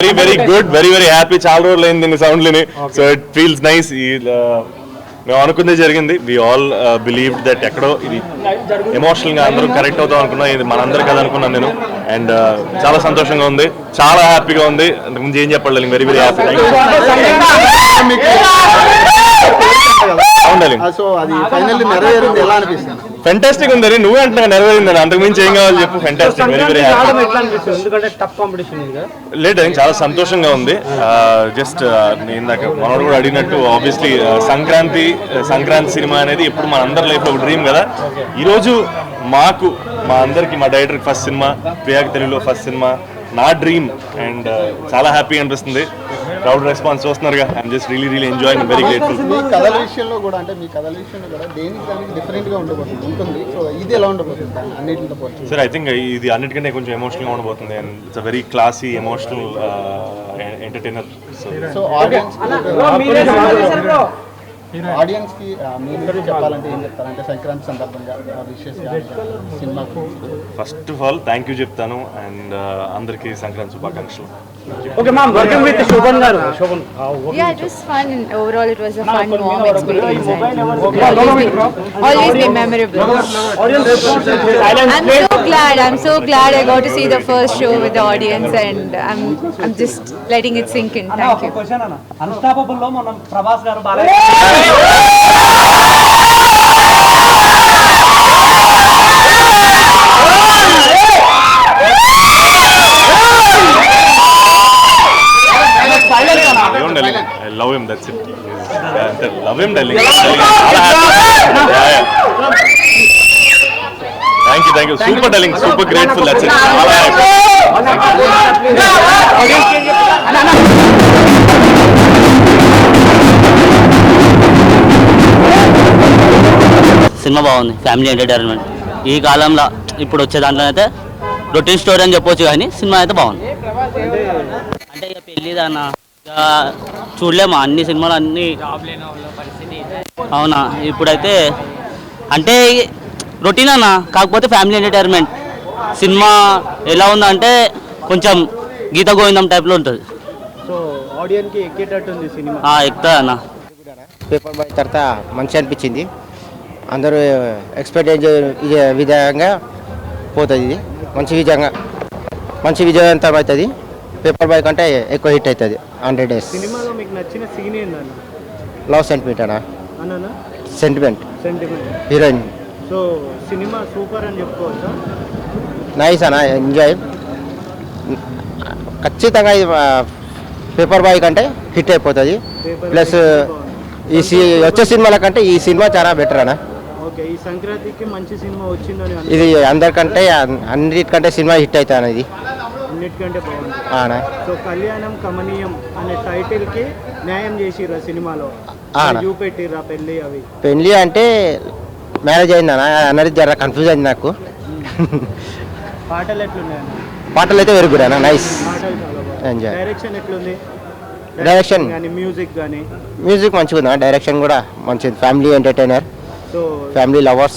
Very good, very happy. చాలా రోజులు అయింది దీని సౌండ్ లేని, సో ఇట్ ఫీల్స్ నైస్. మేము అనుకుందే జరిగింది. వి ఆల్ బిలీవ్ దట్ ఎక్కడో ఇది ఎమోషనల్ గా అందరూ కరెక్ట్ అవుతాం అనుకున్నా, ఇది మనందరూ కదా అనుకున్నాను నేను. అండ్ చాలా సంతోషంగా ఉంది, చాలా హ్యాపీగా ఉంది. అంతకుముందు ఏం చెప్పాలి, వెరీ హ్యాపీ. ఫెంటాస్టిక్ ఉంది. నువ్వే అంటున్నా నెరవేరిందని, అంతకు మించి ఏం కావాలి చెప్పు. Fantastic, very happy. లేదు, చాలా సంతోషంగా ఉంది. జస్ట్ నేను ఇందాక మనోడు కూడా అడిగినట్టు, ఆబ్వియస్లీ సంక్రాంతి సినిమా అనేది ఎప్పుడు మన అందరి లైఫ్ లో ఒక డ్రీమ్ కదా. ఈరోజు మా అందరికి, మా డైరెక్టర్ ఫస్ట్ సినిమా, ప్రియాకి తెలుగులో ఫస్ట్ సినిమా, నా డ్రీమ్. అండ్ చాలా హ్యాపీ అనిపిస్తుంది. క్రౌడ్ రెస్పాన్స్ చూస్తున్నారుగా. I'm just really enjoying, very grateful. మీ కథల విషయంలో కూడా, అంటే మీ కథల విషయంలో కూడా దేనికి డిఫరెంట్ గా ఉంటుంది. సో ఇది ఎలా ఉండబోతుంది అన్నిటితో పోల్చి? సార్, ఐ థింక్ ఇది అన్నిటికంటే కొంచెం ఎమోషనల్గా ఉండబోతుంది. And it's a very classy emotional entertainer. So audience కి మీరు చెప్పాలంటే ఏం చెప్తారంటే సంక్రాంతి సందర్భంగా విషెస్ సినిమాకు? First of all thank you చెప్తాను. అండ్ అందరికీ సంక్రాంతి శుభాకాంక్షలు. Okay, ma'am, working with Shobhan garu. Yeah, it was fun. Overall, it was a fun moment. Always be memorable. I'm so glad I got to see the first show with the audience, and I'm just letting it sink in. Thank you. Unstoppable lo manam Prabhas garu bala. I love him, that's it. Love him, darling. Thank you. Super darling, super grateful, that's it. Cinema బాగుంది, family entertainment. ఈ కాలంలో ఇప్పుడు వచ్చే దాంట్లో అయితే routine story అని చెప్పొచ్చు, కానీ సినిమా అయితే బాగుంది. అంటే ఇక పెళ్ళిదన్న చూడలేమా, అన్ని సినిమాలు అన్నీ. అవునా, ఇప్పుడైతే అంటే రొటీన్ అన్న, కాకపోతే ఫ్యామిలీ ఎంటర్టైన్మెంట్. సినిమా ఎలా ఉందంటే కొంచెం గీత గోవిందం టైప్లో ఉంటుంది. సో ఆడియన్స్కి ఎక్కేటట్టు ఉంది సినిమా. ఎక్కుతుంది అన్న. పేపర్ బాయ్ తర్వాత మంచి అనిపించింది. అందరూ ఎక్స్పెక్ట్ విధంగా పోతుంది. ఇది మంచి విజయవంతం అవుతుంది. పేపర్ బాయ్ కంటే ఎక్కువ హిట్ అవుతుంది. 100 days. సినిమాలో మీకు నచ్చిన సీన్ ఏందన్న? లవ్ సెంటిమెంట్ అన్న. Sentiment heroine. So cinema super అని చెప్పుకోవచ్చా? నైస్ అన్న, ఎంజాయ్. ఖచ్చితంగా పేపర్ బాయ్ కంటే హిట్ అయిపోతుంది. ప్లస్ వచ్చే సినిమాల కంటే ఈ సినిమా చాలా బెటర్ అన్న. ఓకే, ఈ సంక్రాంతికి మంచి సినిమా వచ్చిందని ఇది అందరికంటే అన్నిటికంటే సినిమా హిట్ అవుతుంది అన్న. ఇది అన్నిటికంటే బాగుంది. సో కళ్యాణం కమనీయం అనే టైటిల్ కి న్యాయం చేసిర్రా సినిమాలో? చూపెట్టిర్రా పెళ్లి అంటే మ్యారేజ్ అయిందన్న అన్నది జర కన్ఫ్యూజ్ అయింది నాకు. పాటలు ఎట్లున్నాయన్న? పాటలు అయితే వెరీ గుడ్ అన్న, నైస్. ఎంజాయ్. డైరెక్షన్ ఎట్లుంది? డైరెక్షన్ మ్యూజిక్ మంచిగా ఉందా? డైరెక్షన్ కూడా మంచిది. Family entertainer, family lovers